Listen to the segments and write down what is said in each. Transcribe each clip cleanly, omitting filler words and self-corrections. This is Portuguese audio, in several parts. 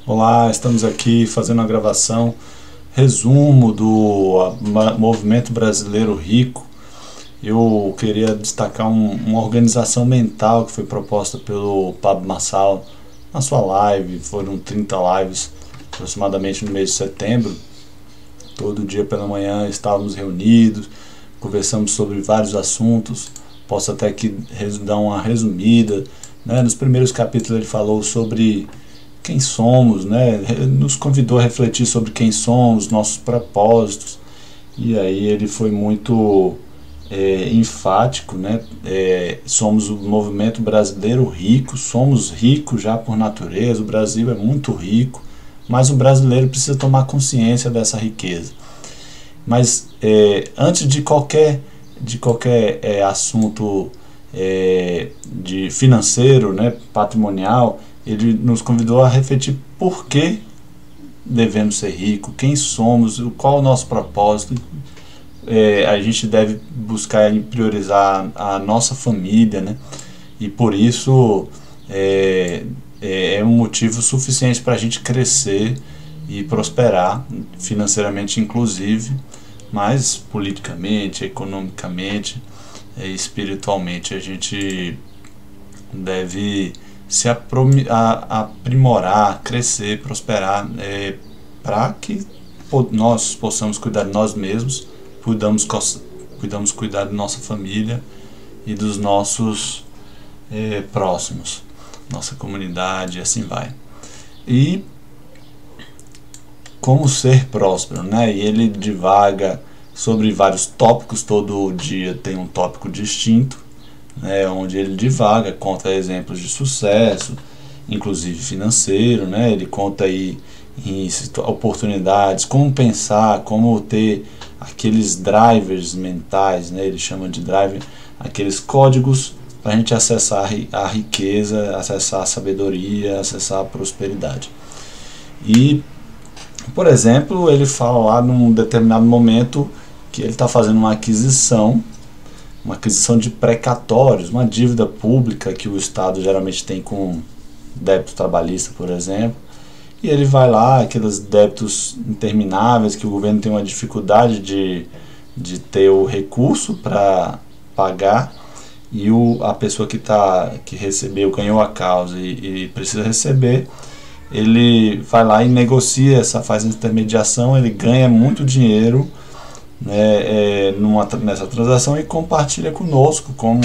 Olá, estamos aqui fazendo uma gravação, resumo do Movimento Brasileiro Rico. Eu queria destacar uma organização mental que foi proposta pelo Pablo Marçal na sua live. Foram 30 lives aproximadamente no mês de setembro. Todo dia pela manhã estávamos reunidos, conversamos sobre vários assuntos. Posso até aqui dar uma resumida, né? Nos primeiros capítulos ele falou sobre quem somos, né? Nos convidou a refletir sobre quem somos, nossos propósitos, e aí ele foi muito enfático, né? Somos o movimento brasileiro rico, somos ricos já por natureza, o Brasil é muito rico, mas o brasileiro precisa tomar consciência dessa riqueza. Mas antes de qualquer assunto de financeiro, né, patrimonial, ele nos convidou a refletir por que devemos ser ricos, quem somos, qual é o nosso propósito. A gente deve buscar priorizar a nossa família, né? E por isso é um motivo suficiente para a gente crescer e prosperar, financeiramente inclusive, mas politicamente, economicamente, espiritualmente a gente deve se aprimorar, crescer, prosperar, para que nós possamos cuidar de nós mesmos, cuidamos cuidar da nossa família e dos nossos próximos, nossa comunidade, e assim vai. E como ser próspero, né? E ele divaga sobre vários tópicos, todo dia tem um tópico distinto, né, onde ele divaga, conta exemplos de sucesso, inclusive financeiro, né? Ele conta aí em oportunidades, como pensar, como ter aqueles drivers mentais, né? Ele chama de driver, aqueles códigos para a gente acessar a riqueza, acessar a sabedoria, acessar a prosperidade. E, por exemplo, ele fala lá num determinado momento que ele está fazendo uma aquisição de precatórios, uma dívida pública que o Estado geralmente tem com débito trabalhista, por exemplo, e ele vai lá, aqueles débitos intermináveis que o governo tem uma dificuldade de ter o recurso para pagar, e a pessoa que recebeu, ganhou a causa e precisa receber, ele vai lá e negocia, faz a intermediação, ele ganha muito dinheiro, né, nessa transação, e compartilha conosco como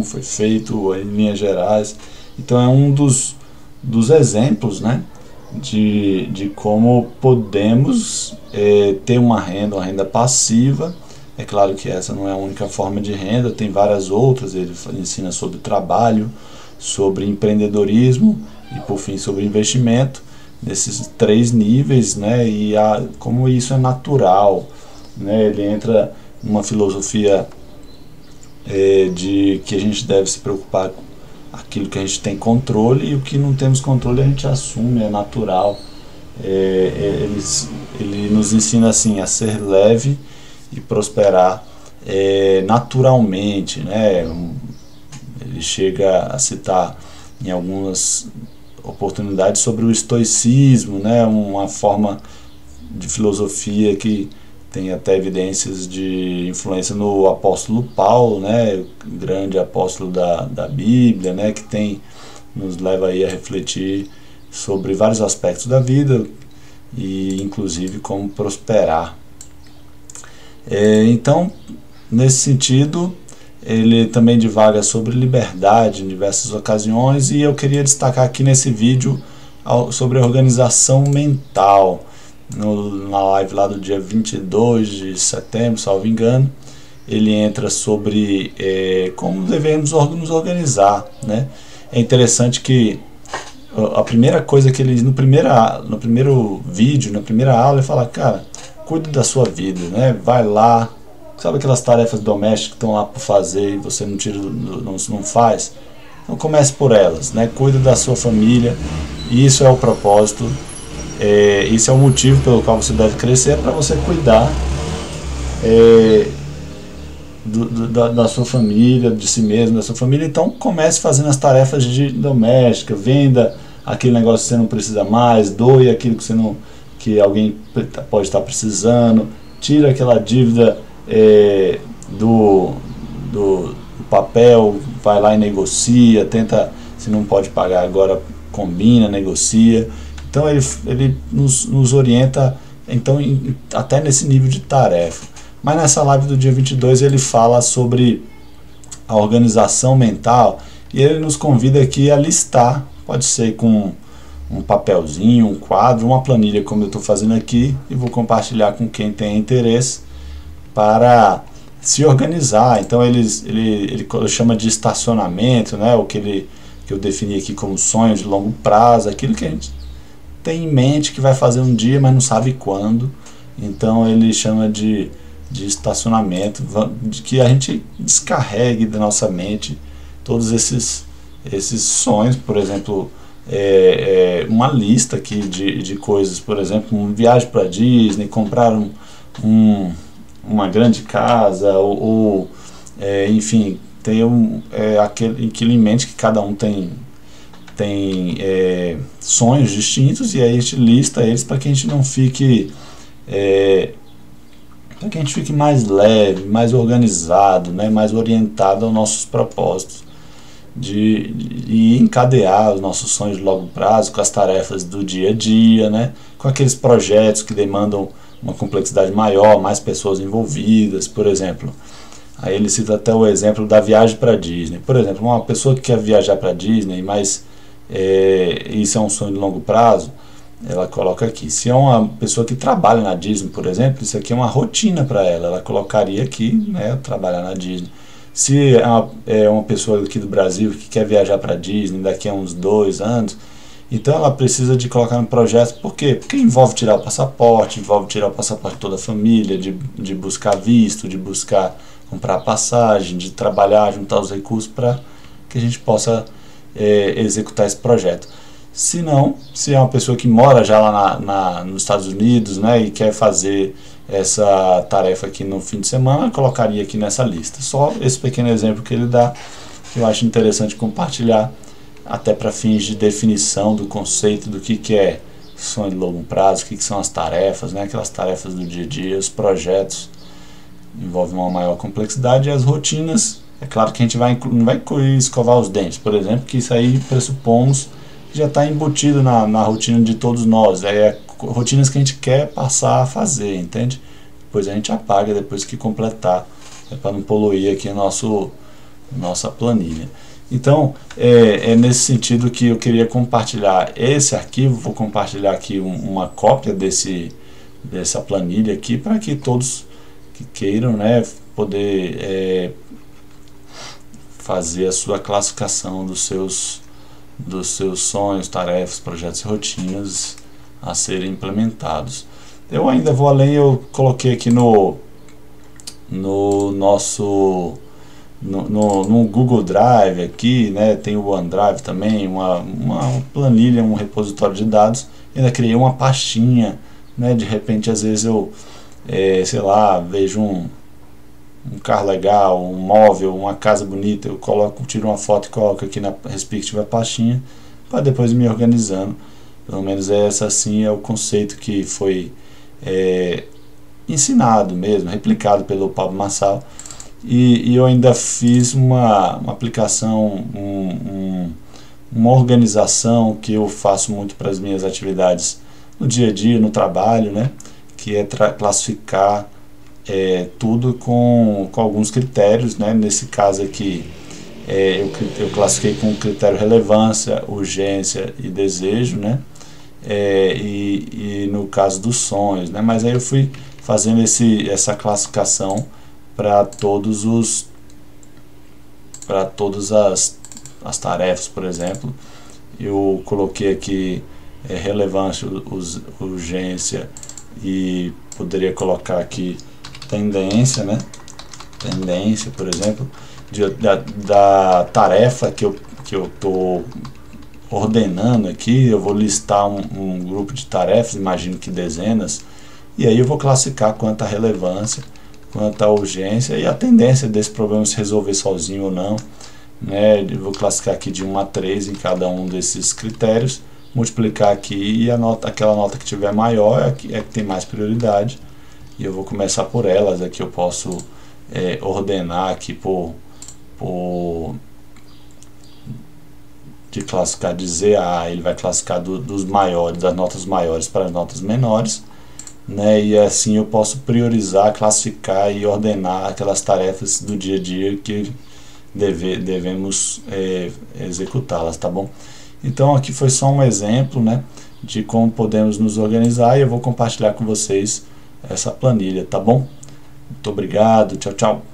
foi feito em linhas gerais. Então é um dos exemplos, né, de como podemos ter uma renda passiva. É claro que essa não é a única forma de renda, tem várias outras. Ele ensina sobre trabalho, sobre empreendedorismo e por fim sobre investimento, nesses 3 níveis, né, e como isso é natural, né? Ele entra numa filosofia de que a gente deve se preocupar com aquilo que a gente tem controle, e o que não temos controle a gente assume, é natural. Ele nos ensina assim a ser leve e prosperar naturalmente, né? Ele chega a citar em algumas oportunidades sobre o estoicismo, né? Uma forma de filosofia que tem até evidências de influência no apóstolo Paulo, né, o grande apóstolo da Bíblia, né, que nos leva aí a refletir sobre vários aspectos da vida e inclusive como prosperar. Então, nesse sentido, ele também divaga sobre liberdade em diversas ocasiões, e eu queria destacar aqui nesse vídeo sobre a organização mental. Na live lá do dia 22 de setembro, salvo engano, ele entra sobre como devemos nos organizar, né? É interessante que a primeira coisa que ele, no primeiro vídeo, na primeira aula, ele fala: cara, cuide da sua vida, né? Vai lá, sabe aquelas tarefas domésticas que estão lá por fazer e você não faz? Então comece por elas, né? Cuide da sua família, e isso é o propósito. Esse é o motivo pelo qual você deve crescer, para você cuidar da sua família, de si mesmo, da sua família. Então comece fazendo as tarefas domésticas, venda aquele negócio que você não precisa mais, doe aquilo que você não, que alguém pode estar precisando, tira aquela dívida do papel, vai lá e negocia, tenta, se não pode pagar agora, combina, negocia. Então ele nos orienta então, até nesse nível de tarefa. Mas nessa live do dia 22 ele fala sobre a organização mental e ele nos convida aqui a listar, pode ser com um papelzinho, um quadro, uma planilha como eu estou fazendo aqui, e vou compartilhar com quem tem interesse para se organizar. Então ele chama de estacionamento, né? O que eu defini aqui como sonho de longo prazo, aquilo que a gente tem em mente que vai fazer um dia, mas não sabe quando. Então ele chama de estacionamento, de que a gente descarregue da nossa mente todos esses sonhos. Por exemplo, uma lista aqui de coisas, por exemplo, uma viagem para Disney, comprar uma grande casa, enfim, tem aquilo em mente que cada um tem sonhos distintos, e aí a gente lista eles para que a gente não fique para que a gente fique mais leve, mais organizado, né, mais orientado aos nossos propósitos, de encadear os nossos sonhos de longo prazo com as tarefas do dia a dia, né, com aqueles projetos que demandam uma complexidade maior, mais pessoas envolvidas. Por exemplo, aí ele cita até o exemplo da viagem para Disney. Por exemplo, uma pessoa que quer viajar para Disney, mas isso é um sonho de longo prazo, ela coloca aqui. Se é uma pessoa que trabalha na Disney, por exemplo, isso aqui é uma rotina para ela colocaria aqui, né, trabalhar na Disney. Se é uma pessoa aqui do Brasil que quer viajar para Disney daqui a uns 2 anos, então ela precisa de colocar no projeto. Por quê? Porque envolve tirar o passaporte, de toda a família, de buscar visto, de buscar comprar passagem, de trabalhar, juntar os recursos para que a gente possa executar esse projeto. Se não, se é uma pessoa que mora já lá nos Estados Unidos, né, e quer fazer essa tarefa aqui no fim de semana, colocaria aqui nessa lista. Só esse pequeno exemplo que ele dá, que eu acho interessante compartilhar, até para fins de definição do conceito do que é sonho de longo prazo, o que são as tarefas, né, aquelas tarefas do dia a dia. Os projetos envolvem uma maior complexidade, e as rotinas, é claro que a gente não vai incluir escovar os dentes, por exemplo, que isso aí pressupomos que já está embutido na rotina de todos nós. Rotinas que a gente quer passar a fazer, entende? Depois a gente apaga depois que completar, para não poluir aqui nossa planilha. Então, é nesse sentido que eu queria compartilhar esse arquivo. Vou compartilhar aqui uma cópia dessa planilha aqui, para que todos que queiram, né, poder fazer a sua classificação dos seus sonhos, tarefas, projetos e rotinas a serem implementados. Eu ainda vou além. Eu coloquei aqui no Google Drive aqui, né, tem o OneDrive também, uma planilha, um repositório de dados. Ainda criei uma pastinha, né, de repente às vezes eu sei lá, vejo um carro legal, um móvel, uma casa bonita, eu tiro uma foto e coloco aqui na respectiva pastinha, para depois me organizando. Pelo menos assim é o conceito que foi ensinado mesmo, replicado pelo Pablo Marçal. E eu ainda fiz uma aplicação, uma organização que eu faço muito para as minhas atividades no dia a dia, no trabalho, né, que é classificar tudo com alguns critérios, né. Nesse caso aqui eu classifiquei com o critério relevância, urgência e desejo, né, e no caso dos sonhos, né. Mas aí eu fui fazendo essa classificação para todas as tarefas. Por exemplo, eu coloquei aqui relevância, urgência, e poderia colocar aqui tendência, né? Tendência, por exemplo, da tarefa que eu estou ordenando aqui. Eu vou listar um grupo de tarefas, imagino que dezenas, e aí eu vou classificar quanto à relevância, quanto à urgência e a tendência desse problema se resolver sozinho ou não, né? Eu vou classificar aqui de 1 a 3 em cada um desses critérios, multiplicar aqui e aquela nota que tiver maior é que tem mais prioridade, e eu vou começar por elas. Aqui eu posso ordenar aqui de classificar de Z a A. Ele vai classificar dos maiores, das notas maiores para as notas menores, né? E assim eu posso priorizar, classificar e ordenar aquelas tarefas do dia a dia que devemos executá-las, tá bom? Então aqui foi só um exemplo, né, de como podemos nos organizar, e eu vou compartilhar com vocês essa planilha, tá bom? Muito obrigado, tchau, tchau.